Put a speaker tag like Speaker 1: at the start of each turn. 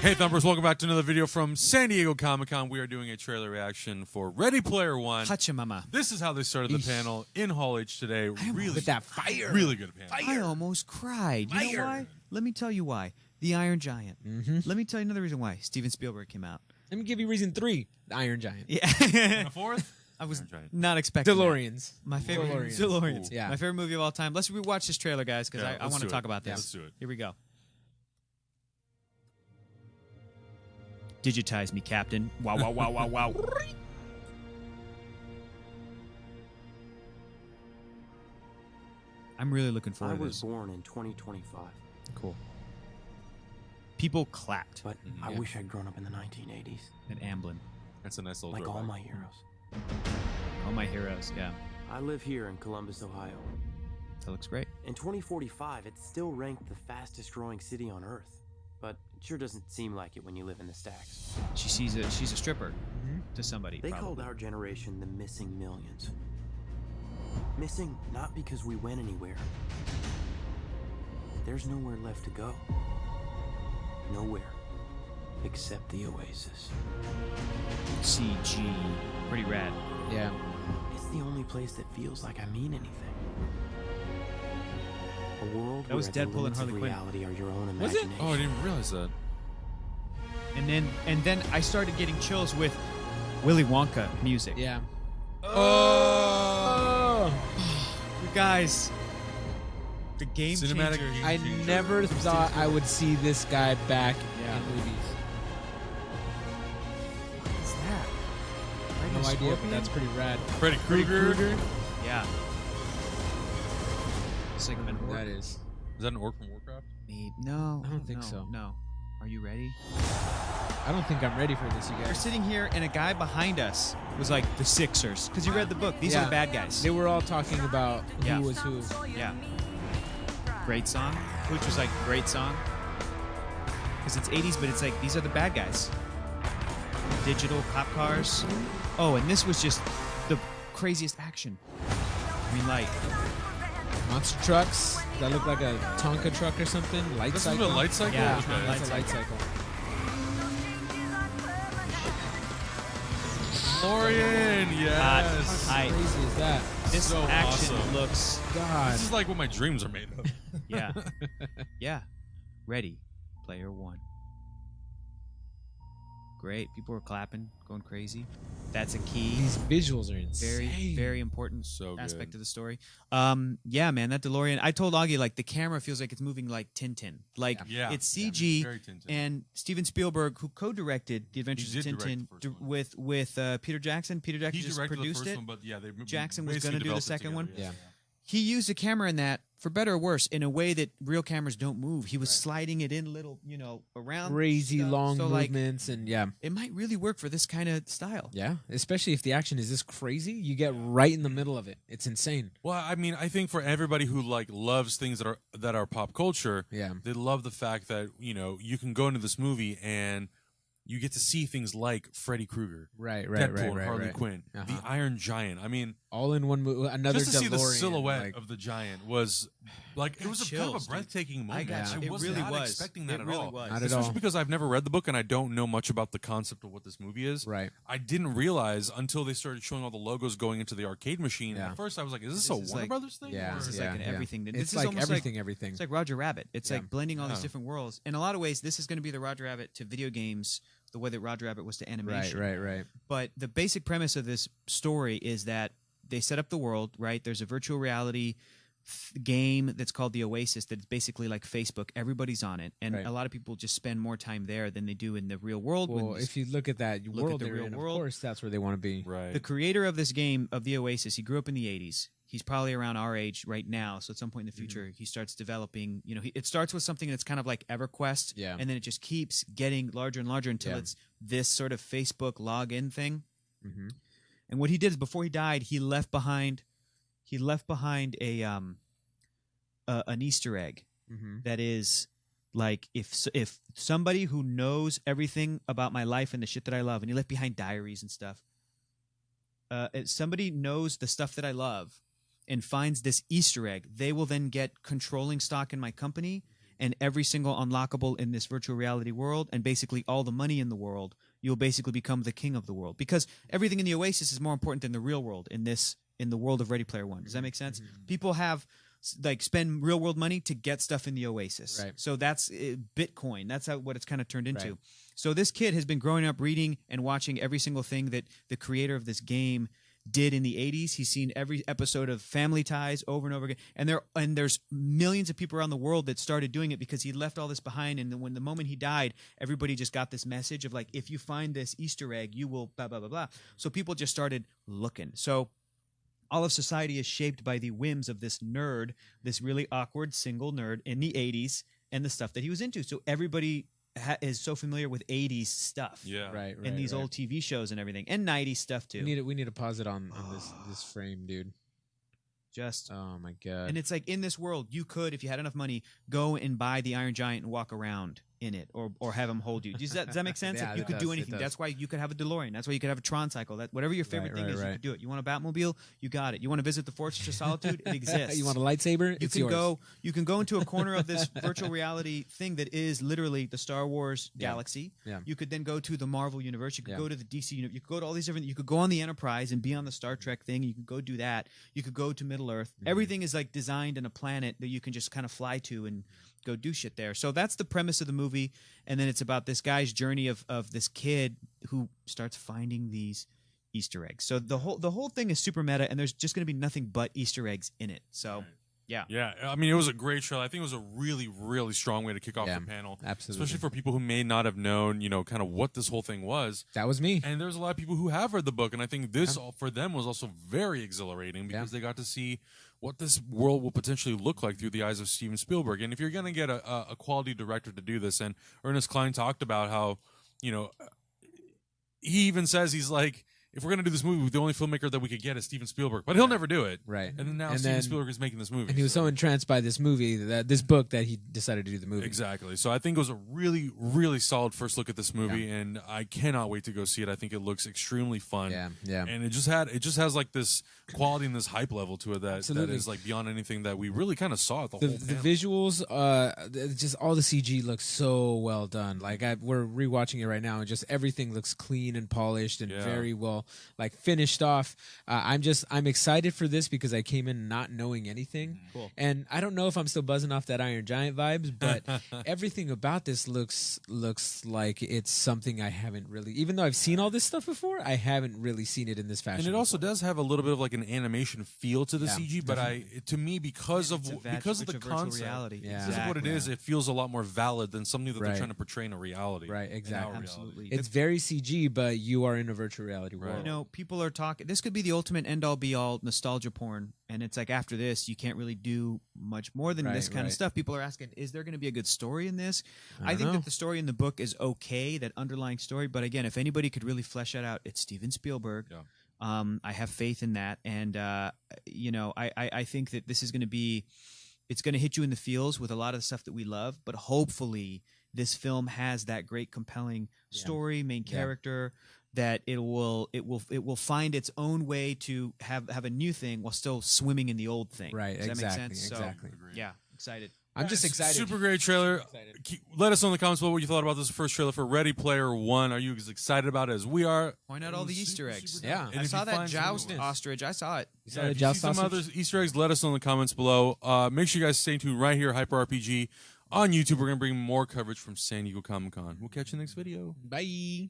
Speaker 1: Hey Thumpers, welcome back to another video from San Diego Comic-Con. We are doing a trailer reaction for Ready Player One.
Speaker 2: Hachimama.
Speaker 1: This is how they started the panel in Hall H today. Really,
Speaker 3: with that fire.
Speaker 1: Really good panel.
Speaker 2: I almost cried. You know why? Let me tell you why. The Iron Giant. Let me tell you another reason why. Steven Spielberg came out.
Speaker 3: Let me give you reason 3. The Iron Giant.
Speaker 2: Yeah.
Speaker 1: And a fourth?
Speaker 2: I was
Speaker 1: Iron Giant.
Speaker 2: not expecting
Speaker 3: DeLoreans.
Speaker 2: that. My favorite.
Speaker 3: DeLoreans.
Speaker 2: Yeah. My favorite movie of all time. Let's rewatch this trailer, guys, because I want to talk about this.
Speaker 1: Let's do it.
Speaker 2: Here we go. Digitize me, Captain. Wow, wow, wow, wow, wow. I'm really looking forward to this.
Speaker 4: I was born in 2025.
Speaker 2: Cool. People clapped
Speaker 4: But I wish I'd grown up in the 1980s.
Speaker 2: at Amblin.
Speaker 1: That's a nice little
Speaker 4: Like
Speaker 1: throwback.
Speaker 4: all my heroes.
Speaker 2: All my heroes, yeah.
Speaker 4: I live here in Columbus, Ohio.
Speaker 2: That looks great.
Speaker 4: In 2045, it's still ranked the fastest growing city on Earth. But it sure doesn't seem like it when you live in the stacks.
Speaker 2: She's a stripper to somebody.
Speaker 4: They
Speaker 2: probably.
Speaker 4: called our generation the missing millions. Missing not because we went anywhere. There's nowhere left to go. Nowhere. Except the Oasis.
Speaker 2: CG. Pretty rad.
Speaker 3: Yeah.
Speaker 4: It's the only place that feels like I mean anything. A world
Speaker 2: That was
Speaker 4: where the
Speaker 2: Deadpool and
Speaker 4: limits
Speaker 2: Harley
Speaker 4: of
Speaker 2: Quinn.
Speaker 4: reality are your own
Speaker 3: Was it?
Speaker 4: imagination.
Speaker 1: Oh, I didn't realize that.
Speaker 2: And then I started getting chills with Willy Wonka music.
Speaker 3: Yeah.
Speaker 1: Oh!
Speaker 2: You guys, the game
Speaker 1: Cinematic
Speaker 2: changer.
Speaker 1: game
Speaker 3: I
Speaker 1: changer.
Speaker 3: never thought I would see this guy back
Speaker 2: Yeah.
Speaker 3: in movies.
Speaker 2: What's that?
Speaker 3: No idea, but that's pretty rad.
Speaker 1: Freddy Krueger.
Speaker 2: Yeah. It's like an orc.
Speaker 3: That is.
Speaker 1: Is that an orc from Warcraft?
Speaker 2: No,
Speaker 3: I don't think so.
Speaker 2: No. Are you ready?
Speaker 3: I don't think I'm ready for this, you
Speaker 2: We're
Speaker 3: guys.
Speaker 2: sitting here, and a guy behind us was like, the Sixers. Because you read the book. These are
Speaker 3: Yeah.
Speaker 2: the bad guys.
Speaker 3: They were all talking about
Speaker 2: Yeah.
Speaker 3: who was who.
Speaker 2: Yeah. Great song. Which was like, great song. Because it's 80s, but it's like, these are the bad guys. Digital cop cars. Oh, and this was just the craziest action. I mean, like,
Speaker 3: Monster trucks that look like a Tonka truck or something. Light
Speaker 1: This is
Speaker 3: cycle.
Speaker 1: a light cycle?
Speaker 2: Yeah.
Speaker 1: Okay.
Speaker 3: That's a light cycle.
Speaker 1: DeLorean, yes.
Speaker 2: How
Speaker 3: crazy is that?
Speaker 2: this
Speaker 1: So
Speaker 2: action
Speaker 1: awesome.
Speaker 2: looks,
Speaker 3: God.
Speaker 1: This is like what my dreams are made of.
Speaker 2: yeah. Yeah. Ready. Player one. Great. People were clapping, going crazy. That's a key.
Speaker 3: These visuals are insane.
Speaker 2: Very, very important
Speaker 1: So good.
Speaker 2: aspect of the story. Yeah, man, that DeLorean. I told Augie, like, the camera feels like it's moving like Tintin. Like,
Speaker 1: Yeah.
Speaker 2: it's
Speaker 1: Yeah,
Speaker 2: CG.
Speaker 1: very Tintin.
Speaker 2: And Steven Spielberg, who co-directed The Adventures of
Speaker 1: did direct
Speaker 2: Tintin
Speaker 1: the first one.
Speaker 2: with Peter Jackson. Peter Jackson
Speaker 1: He
Speaker 2: just
Speaker 1: directed the
Speaker 2: produced
Speaker 1: first
Speaker 2: it.
Speaker 1: one, but yeah, they
Speaker 2: Jackson was
Speaker 1: basically
Speaker 2: gonna do the
Speaker 1: developed it
Speaker 2: second
Speaker 1: together,
Speaker 2: one?
Speaker 3: Yeah.
Speaker 2: He used a camera in that, for better or worse, in a way that real cameras don't move. He was sliding it in little, around.
Speaker 3: Crazy
Speaker 2: stuff.
Speaker 3: long
Speaker 2: So, like,
Speaker 3: movements and yeah.
Speaker 2: it might really work for this kind of style.
Speaker 3: Yeah, especially if the action is this crazy, you get right in the middle of it. It's insane.
Speaker 1: Well, I mean, I think for everybody who like loves things that are pop culture,
Speaker 3: Yeah.
Speaker 1: they love the fact that you can go into this movie and you get to see things like Freddy Krueger,
Speaker 3: Right,
Speaker 1: Deadpool, and Harley Quinn,
Speaker 3: Uh-huh.
Speaker 1: the Iron Giant. I mean,
Speaker 3: All in one movie. Another
Speaker 1: just to see the
Speaker 3: DeLorean,
Speaker 1: silhouette
Speaker 3: like-
Speaker 1: of the giant was like it was a kind of
Speaker 2: chills,
Speaker 1: a breathtaking moment.
Speaker 2: got you.
Speaker 1: I
Speaker 2: It
Speaker 1: was
Speaker 2: really
Speaker 1: not
Speaker 2: was.
Speaker 1: expecting that
Speaker 2: It
Speaker 1: at
Speaker 2: really
Speaker 1: all.
Speaker 2: was.
Speaker 3: Not at
Speaker 1: Especially
Speaker 3: all.
Speaker 1: because I've never read the book and I don't know much about the concept of what this movie is.
Speaker 3: Right.
Speaker 1: I didn't realize until they started showing all the logos going into the arcade machine.
Speaker 3: Yeah.
Speaker 1: At first, I was like, "Is this
Speaker 2: This
Speaker 1: a
Speaker 2: is
Speaker 1: Warner
Speaker 2: like-
Speaker 1: Brothers thing?"
Speaker 3: Yeah,
Speaker 1: or-
Speaker 2: This is
Speaker 3: yeah,
Speaker 2: like an
Speaker 3: yeah.
Speaker 2: everything. This
Speaker 3: It's
Speaker 2: is
Speaker 3: like
Speaker 2: almost
Speaker 3: everything.
Speaker 2: It's like Roger Rabbit. It's
Speaker 3: Yeah.
Speaker 2: like blending all these
Speaker 1: Yeah.
Speaker 2: different worlds. In a lot of ways, this is going to be the Roger Rabbit to video games, the way that Roger Rabbit was to animation.
Speaker 3: Right.
Speaker 2: But the basic premise of this story is that they set up the world, right? There's a virtual reality game that's called the Oasis that's basically like Facebook. Everybody's on it. And
Speaker 3: Right.
Speaker 2: a lot of people just spend more time there than they do in the real world.
Speaker 3: Well,
Speaker 2: when
Speaker 3: if you look at that
Speaker 2: look at
Speaker 3: world
Speaker 2: the
Speaker 3: they're
Speaker 2: real
Speaker 3: in,
Speaker 2: world.
Speaker 3: of course, that's where they want to be.
Speaker 1: Right.
Speaker 2: the creator of this game, of the Oasis, he grew up in the 80s. He's probably around our age right now. So at some point in the future, he starts developing, it starts with something that's kind of like EverQuest.
Speaker 3: Yeah.
Speaker 2: And then it just keeps getting larger and larger until
Speaker 3: Yeah.
Speaker 2: it's this sort of Facebook login thing.
Speaker 3: Mm-hmm.
Speaker 2: And what he did is before he died, he left behind a an Easter egg
Speaker 3: Mm-hmm.
Speaker 2: that is like if somebody who knows everything about my life and the shit that I love, and he left behind diaries and stuff. If somebody knows the stuff that I love and finds this Easter egg, they will then get controlling stock in my company, and every single unlockable in this virtual reality world, and basically all the money in the world, you'll basically become the king of the world. Because everything in the Oasis is more important than the real world in the world of Ready Player One. Does that make sense? People have spend real world money to get stuff in the Oasis.
Speaker 3: Right.
Speaker 2: So that's Bitcoin. That's what it's kind of turned into.
Speaker 3: Right.
Speaker 2: So this kid has been growing up reading and watching every single thing that the creator of this game did in the 80s. He's seen every episode of Family Ties over and over again. And there's millions of people around the world that started doing it because he left all this behind. And then when the moment he died, everybody just got this message of like, if you find this Easter egg, you will blah, blah, blah, blah. So people just started looking. So all of society is shaped by the whims of this nerd, this really awkward single nerd in the 80s and the stuff that he was into. So everybody is so familiar with 80s stuff.
Speaker 1: Yeah.
Speaker 3: Right.
Speaker 2: And these old TV shows and everything. And 90s stuff too.
Speaker 3: We need to pause it on this frame, dude.
Speaker 2: Just
Speaker 3: Oh my god.
Speaker 2: and it's like in this world, you could, if you had enough money, go and buy the Iron Giant and walk around in it, or have him hold you. Does that make sense?
Speaker 3: Yeah,
Speaker 2: Like you
Speaker 3: it
Speaker 2: could
Speaker 3: does,
Speaker 2: do
Speaker 3: it
Speaker 2: anything.
Speaker 3: does.
Speaker 2: That's why you could have a DeLorean. That's why you could have a Tron cycle. That whatever your favorite thing is, you could do it. You want a Batmobile? You got it. You want to visit the Fortress of Solitude? It exists.
Speaker 3: You want a lightsaber?
Speaker 2: You
Speaker 3: It's
Speaker 2: can
Speaker 3: yours.
Speaker 2: go. You can go into a corner of this virtual reality thing that is literally the Star Wars galaxy.
Speaker 3: Yeah.
Speaker 2: You could then go to the Marvel universe. You could
Speaker 3: Yeah.
Speaker 2: go to the DC universe. You could go to all these different. You could go on the Enterprise and be on the Star Trek thing. You could go do that. You could go to Middle Earth. Everything is like designed in a planet that you can just kind of fly to and go do shit there. So that's the premise of the movie, and then it's about this guy's journey of this kid who starts finding these Easter eggs. So the whole thing is super meta, and there's just going to be nothing but Easter eggs in it. So yeah.
Speaker 1: Yeah, I mean, it was a great trailer. I think it was a really, really strong way to kick off
Speaker 3: Yeah,
Speaker 1: the panel.
Speaker 3: absolutely.
Speaker 1: Especially for people who may not have known, kind of what this whole thing was.
Speaker 3: That was me.
Speaker 1: And there's a lot of people who have read the book, and I think this for them was also very exhilarating because they got to see what this world will potentially look like through the eyes of Steven Spielberg. And if you're going to get a quality director to do this, and Ernest Cline talked about how, he even says he's like, if we're going to do this movie, the only filmmaker that we could get is Steven Spielberg, but he'll never do it.
Speaker 3: Right.
Speaker 1: And then now
Speaker 3: And
Speaker 1: Steven
Speaker 3: then-
Speaker 1: Spielberg is making this movie.
Speaker 3: And he was so entranced by this movie, this book, that he decided to do the movie.
Speaker 1: Exactly. So I think it was a really, really solid first look at this movie, and I cannot wait to go see it. I think it looks extremely fun.
Speaker 3: Yeah, yeah.
Speaker 1: And it just has like this quality and this hype level to it that
Speaker 3: Absolutely.
Speaker 1: is like beyond anything that we really kind of saw at the
Speaker 3: The
Speaker 1: whole panel.
Speaker 3: visuals, just all the CG looks so well done. Like we're rewatching it right now, and just everything looks clean and polished and
Speaker 1: Yeah.
Speaker 3: very well, like finished off. I'm excited for this because I came in not knowing anything.
Speaker 2: Cool.
Speaker 3: And I don't know if I'm still buzzing off that Iron Giant vibes, but everything about this looks like it's something I haven't really, even though I've seen all this stuff before, I haven't really seen it in this fashion.
Speaker 1: And it also does have a little bit of like an animation feel to the
Speaker 3: Yeah,
Speaker 1: CG, but to me, because of
Speaker 2: It's a
Speaker 1: because of the
Speaker 2: virtual
Speaker 1: concept,
Speaker 2: reality.
Speaker 3: Yeah.
Speaker 1: because of what it
Speaker 2: Exactly.
Speaker 1: is, it feels a lot more valid than something that they're
Speaker 3: Right.
Speaker 1: trying to portray in a reality.
Speaker 3: Right,
Speaker 1: in our
Speaker 3: exactly.
Speaker 1: reality.
Speaker 2: Absolutely.
Speaker 3: It's very CG, but you are in a virtual reality
Speaker 1: Right.
Speaker 3: world.
Speaker 2: People are talking. This could be the ultimate end-all, be-all nostalgia porn, and it's like after this, you can't really do much more than this
Speaker 3: Right,
Speaker 2: kind of
Speaker 3: right.
Speaker 2: stuff. People are asking, is there going to be a good story in this?
Speaker 3: I
Speaker 2: I think
Speaker 3: don't know.
Speaker 2: that the story in the book is okay, that underlying story. But again, if anybody could really flesh that out, it's Steven Spielberg.
Speaker 1: Yeah.
Speaker 2: I have faith in that, and I think that this is going to be. It's going to hit you in the feels with a lot of the stuff that we love, but hopefully this film has that great compelling story, main
Speaker 3: Yeah.
Speaker 2: character, that it will find its own way to have a new thing while still swimming in the old thing.
Speaker 3: Right,
Speaker 2: Does that
Speaker 3: exactly,
Speaker 2: make sense?
Speaker 3: exactly.
Speaker 2: So, yeah, excited.
Speaker 3: I'm just excited.
Speaker 1: Super great trailer.
Speaker 3: Excited.
Speaker 1: Let us know in the comments below what you thought about this first trailer for Ready Player One. Are you as excited about it as we are?
Speaker 2: Point out all the Easter eggs.
Speaker 3: Yeah.
Speaker 1: And
Speaker 2: I
Speaker 1: if
Speaker 2: saw
Speaker 1: you
Speaker 2: that
Speaker 1: find
Speaker 2: joust
Speaker 1: some-
Speaker 2: ostrich. I saw it.
Speaker 3: You saw
Speaker 1: Yeah,
Speaker 3: the
Speaker 1: if you
Speaker 3: joust
Speaker 1: see some
Speaker 3: sausage?
Speaker 1: other Easter eggs, let us know in the comments below. Make sure you guys stay tuned right here, Hyper RPG on YouTube. We're gonna bring more coverage from San Diego Comic Con. We'll catch you next video.
Speaker 3: Bye.